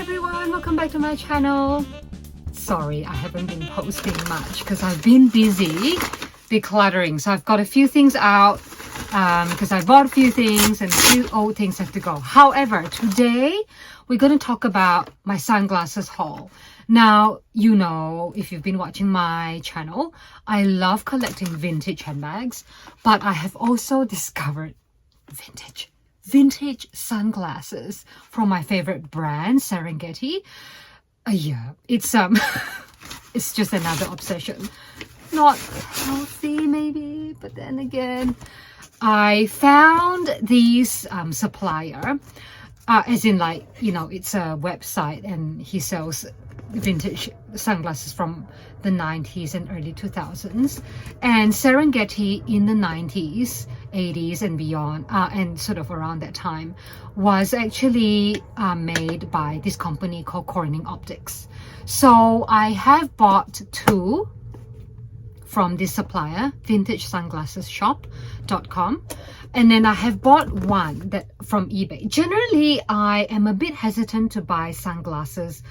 everyone, welcome back to my channel. Sorry, I haven't been posting much because I've been busy decluttering. So I've got a few things out because I bought a few things and a few old things have to go. However, today we're going to talk about my sunglasses haul. Now, you know, if you've been watching my channel, I love collecting vintage handbags, but I have also discovered vintage sunglasses from my favorite brand, Serengeti. Yeah, it's it's just another obsession. Not healthy maybe, but then again, I found these supplier, as in, like, you know, it's a website and he sells vintage sunglasses from the 90s and early 2000s, and Serengeti in the 90s, 80s and beyond, and sort of around that time, was actually made by this company called Corning Optics. So I have bought two from this supplier, vintagesunglassesshop.com, and then I have bought one that from eBay. Generally, I am a bit hesitant to buy sunglasses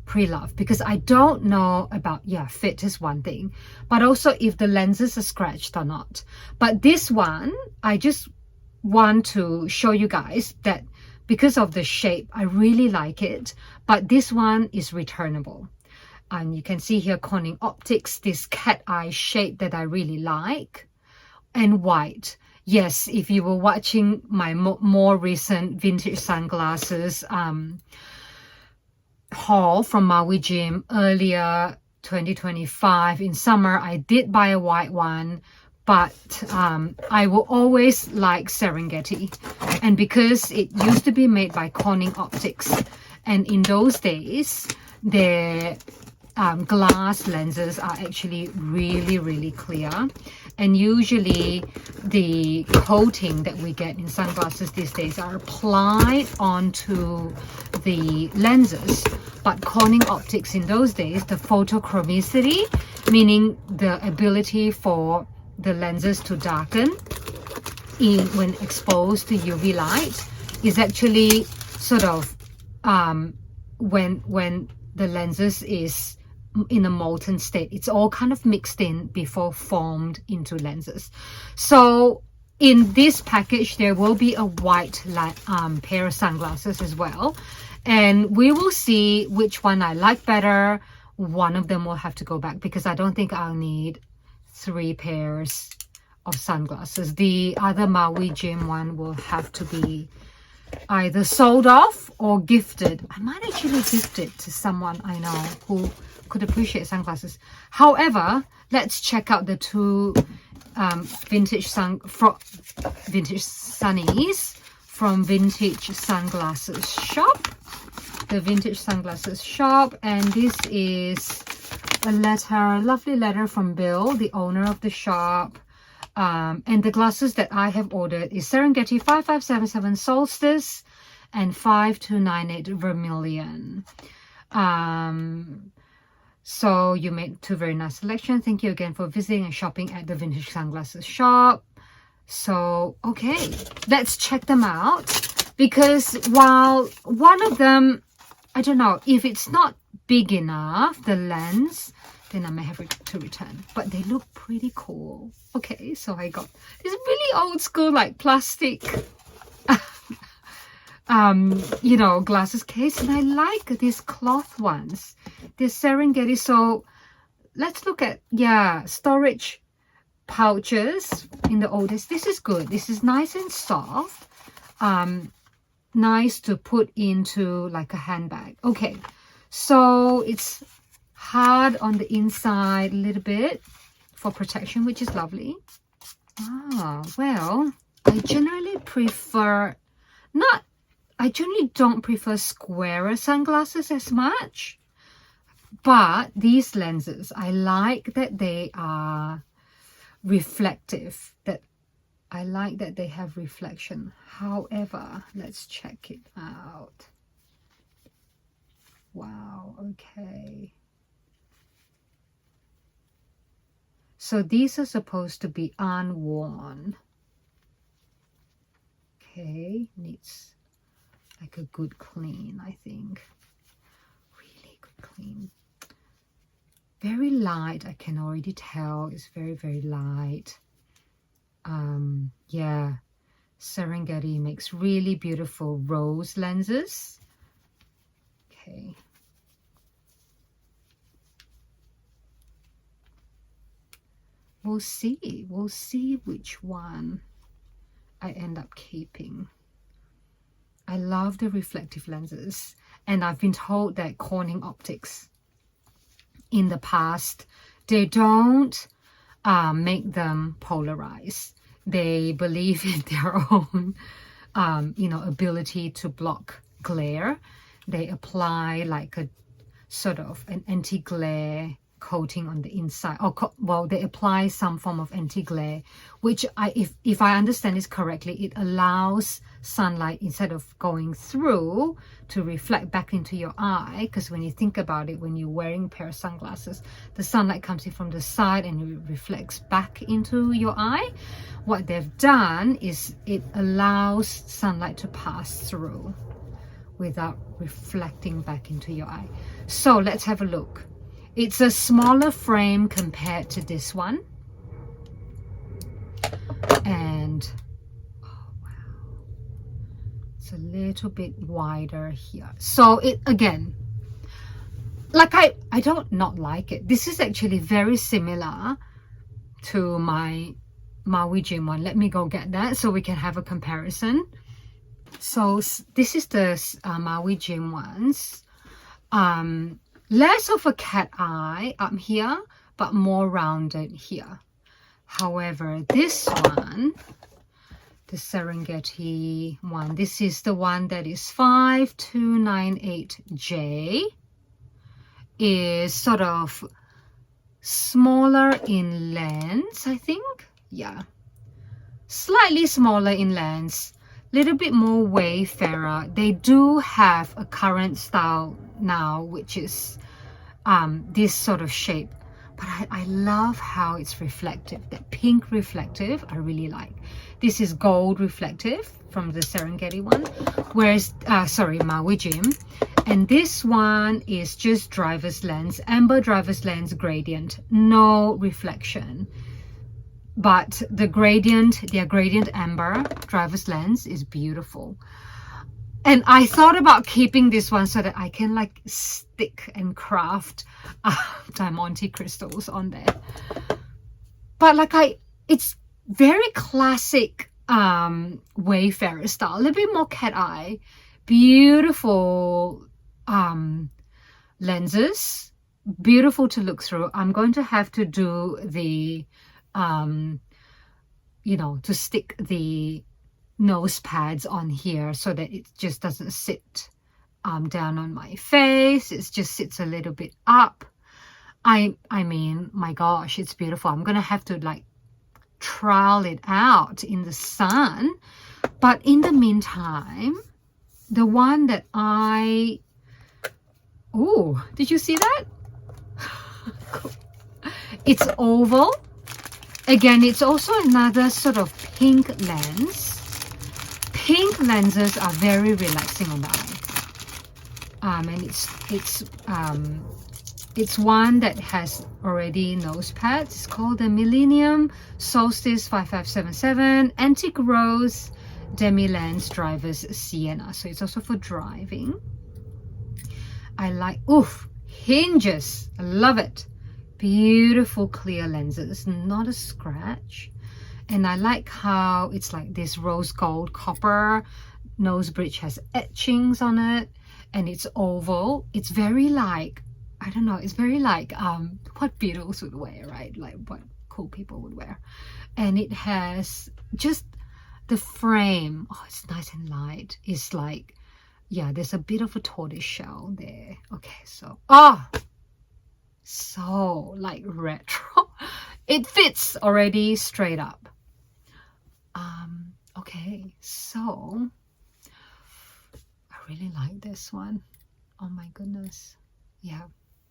pre-loved because I don't know about, fit is one thing, but also if the lenses are scratched or not. But this one, I just want to show you guys that because of the shape, I really like it, but this one is returnable. And you can see here Corning Optics, this cat eye shape that I really like, and white. Yes, if you were watching my more recent vintage sunglasses haul from Maui Gym earlier 2025 in summer, I did buy a white one, but I will always like Serengeti, and because it used to be made by Corning Optics, and in those days their glass lenses are actually really clear, and usually the coating that we get in sunglasses these days are applied onto the lenses, but Corning Optics in those days, the photochronicity, meaning the ability for the lenses to darken when exposed to UV light, is actually sort of when the lenses is in a molten state, it's all kind of mixed in before formed into lenses. So in this package there will be a white pair of sunglasses as well, and we will see which one I like better. One of them will have to go back because I don't think I'll need 3 pairs of sunglasses. The other Maui Gym one will have to be either sold off or gifted. I might actually gift it to someone I know who could appreciate sunglasses. However, let's check out the two vintage sunnies from Vintage Sunglasses Shop. The Vintage Sunglasses Shop, and this is a letter, lovely letter from Bill, the owner of the shop. And the glasses that I have ordered is Serengeti 5577 Solstice and 5298 Vermilion. So you made 2 very nice selections. Thank you again for visiting and shopping at the Vintage Sunglasses Shop. So, okay, let's check them out, because while one of them, I don't know, if it's not big enough, the lens, then I may have to return, but they look pretty cool. Okay, so I got this really old school, like, plastic you know, glasses case, and I like these cloth ones. They're Serengeti. So let's look at, storage pouches in the oldest. This is good. This is nice and soft, nice to put into like a handbag. Okay, so it's hard on the inside a little bit for protection, which is lovely. Well, I generally don't prefer squarer sunglasses as much, but these lenses, I like that they are reflective, that I like that they have reflection. However, let's check it out. Wow, okay. So these are supposed to be unworn. Okay, needs like a good clean, I think. very light. I can already tell it's very light. Yeah, Serengeti makes really beautiful rose lenses. Okay. We'll see which one I end up keeping. I love the reflective lenses, and I've been told that Corning Optics in the past, they don't make them polarized. They believe in their own ability to block glare. They apply like a sort of an anti-glare coating on the inside, or well, they apply some form of anti-glare, which if I understand this correctly, it allows sunlight, instead of going through, to reflect back into your eye. Because when you think about it, when you're wearing a pair of sunglasses, the sunlight comes in from the side and it reflects back into your eye. What they've done is it allows sunlight to pass through without reflecting back into your eye. So let's have a look. It's a smaller frame compared to this one, and oh wow, it's a little bit wider here. So it, again, like I don't not like it. This is actually very similar to my Maui Jim one. Let me go get that so we can have a comparison. So this is the Maui Jim ones. Less of a cat eye up here, but more rounded here. However, this one, the Serengeti one, this is the one that is 5298J, is sort of smaller in lens, I think. Yeah, slightly smaller in lens, little bit more wayfarer. They do have a current style now, which is this sort of shape, but I love how it's reflective. That pink reflective I really like. This is gold reflective from the Serengeti one, whereas sorry, Maui Jim, and this one is just driver's lens, amber driver's lens gradient, no reflection. But the gradient, their gradient amber driver's lens is beautiful. And I thought about keeping this one so that I can like stick and craft diamante crystals on there. But like it's very classic wayfarer style, a little bit more cat eye, beautiful lenses, beautiful to look through. I'm going to have to do the to stick the nose pads on here so that it just doesn't sit down on my face. It just sits a little bit up. I mean, my gosh, it's beautiful. I'm gonna have to like trial it out in the sun, but in the meantime, the one that did you see that? Cool. It's oval. Again, it's also another sort of pink lens. Pink lenses are very relaxing on the eye. And it's one that has already nose pads. It's called the Millennium Solstice 5577 Antique Rose Demi Lens Driver's Sienna. So it's also for driving. I like, hinges. I love it. Beautiful clear lenses, not a scratch. And I like how it's like this rose gold copper nose bridge, has etchings on it, and it's oval. It's very like, I don't know, it's very like what Beatles would wear, right? Like what cool people would wear. And it has just the frame, it's nice and light. It's like, yeah, there's a bit of a tortoise shell there. Okay, so so like retro. It fits already straight up. Okay, so I really like this one. Oh my goodness. Yeah,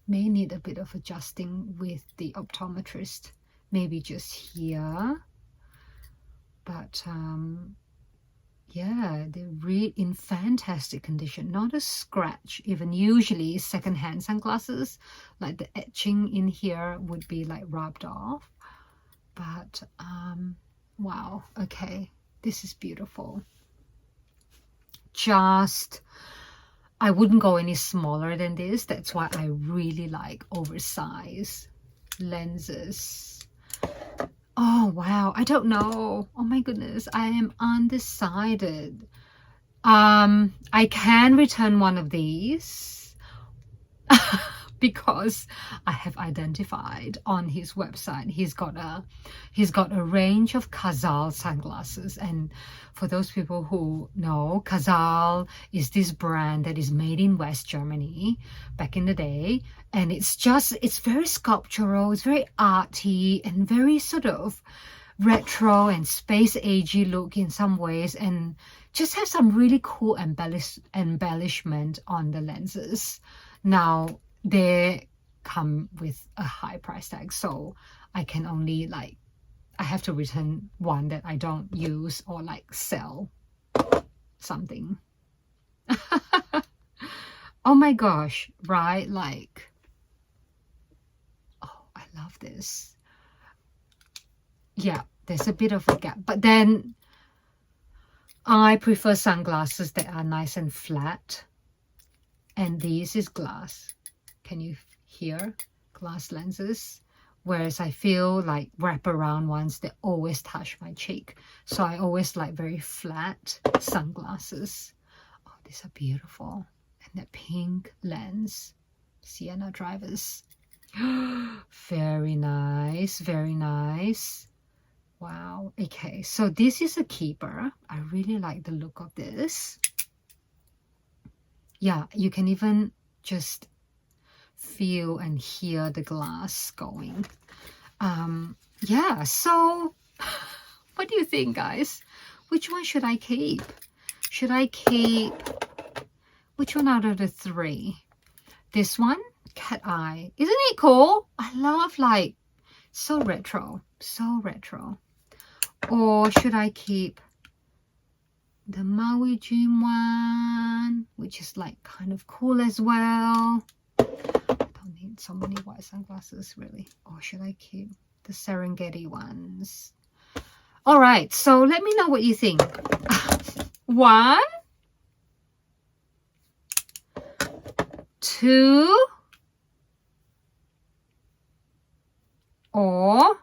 may need a bit of adjusting with the optometrist, maybe just here, but yeah, they're really in fantastic condition, not a scratch. Even usually secondhand sunglasses, like the etching in here would be like rubbed off. But wow, okay, this is beautiful. Just, I wouldn't go any smaller than this. That's why I really like oversized lenses. Oh wow, I don't know. Oh my goodness, I am undecided. I can return one of these because I have identified on his website he's got a range of Cazal sunglasses. And for those people who know, Cazal is this brand that is made in West Germany back in the day, and it's very sculptural, it's very arty and very sort of retro and space agey look in some ways, and just have some really cool embellishment on the lenses. Now they come with a high price tag, so I can only I have to return one that I don't use or sell something. Oh my gosh, right? Oh, I love this. Yeah, there's a bit of a gap, but then I prefer sunglasses that are nice and flat, and this is glass. Can you hear? Glass lenses. Whereas I feel like wraparound ones, they always touch my cheek, so I always like very flat sunglasses. Oh, these are beautiful. And that pink lens, Sienna drivers. Very nice, very nice. Wow. Okay, so this is a keeper. I really like the look of this. Yeah, you can even just feel and hear the glass going. Yeah, so what do you think, guys? Which one should I keep? Should I keep which one out of the three? This one, cat eye. Isn't it cool? I love so retro, so retro. Or should I keep the Maui Jim one, which is kind of cool as well? I don't need so many white sunglasses really. Or should I keep the Serengeti ones? All right, so let me know what you think. 1, 2, or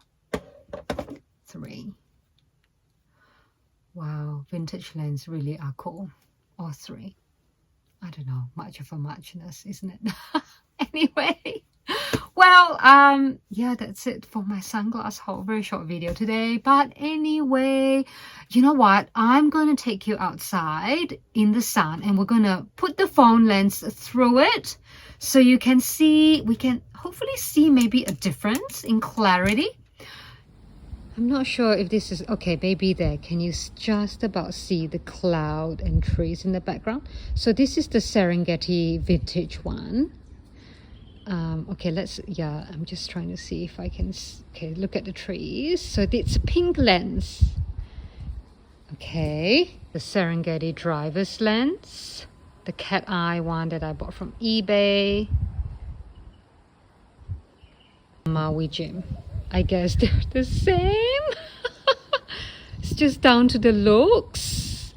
3. Wow, vintage lens really are cool. Or 3. I don't know, much of a muchness, isn't it? Anyway, well, yeah, that's it for my sunglass haul. Very short video today, but anyway, you know what? I'm gonna take you outside in the sun, and we're gonna put the phone lens through it so you can see, we can hopefully see maybe a difference in clarity. I'm not sure if this is okay. Maybe there, can you just about see the cloud and trees in the background? So this is the Serengeti vintage one. Okay, yeah, I'm just trying to see if I can, okay, look at the trees. So it's pink lens. Okay, the Serengeti driver's lens, the cat eye one that I bought from eBay, Maui Jim. I guess they're the same. It's just down to the looks.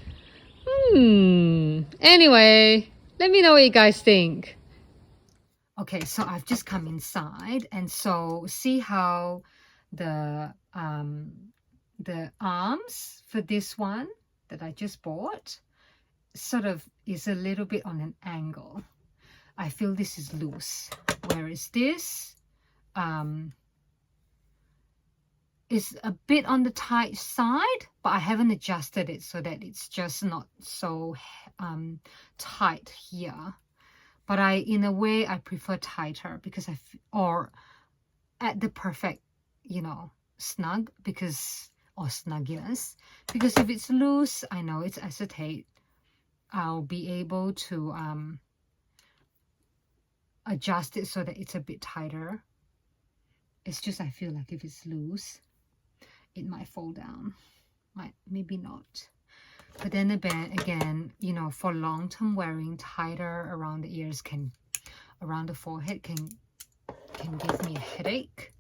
Anyway, let me know what you guys think. Okay, so I've just come inside, and so see how the arms for this one that I just bought sort of is a little bit on an angle. I feel this is loose, whereas this is a bit on the tight side, but I haven't adjusted it so that it's just not so tight here. But in a way, I prefer tighter because or at the perfect, snug, or snugginess. Because if it's loose, I know it's acetate, I'll be able to adjust it so that it's a bit tighter. It's just I feel like if it's loose, it might fall down. Maybe not. But then again, you know, for long-term wearing, tighter around the ears around the forehead can give me a headache.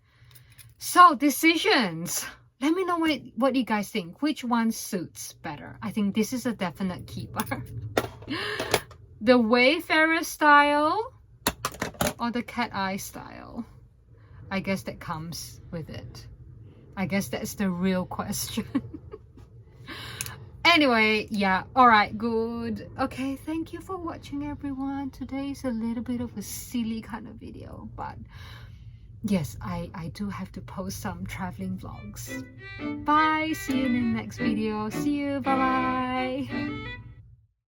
So decisions. Let me know what you guys think. Which one suits better? I think this is a definite keeper. The Wayfarer style or the cat eye style? I guess that comes with it. I guess that's the real question. Anyway, yeah, all right, good. Okay, thank you for watching, everyone. Today is a little bit of a silly kind of video, but yes, I do have to post some traveling vlogs. Bye, see you in the next video. See you, bye bye.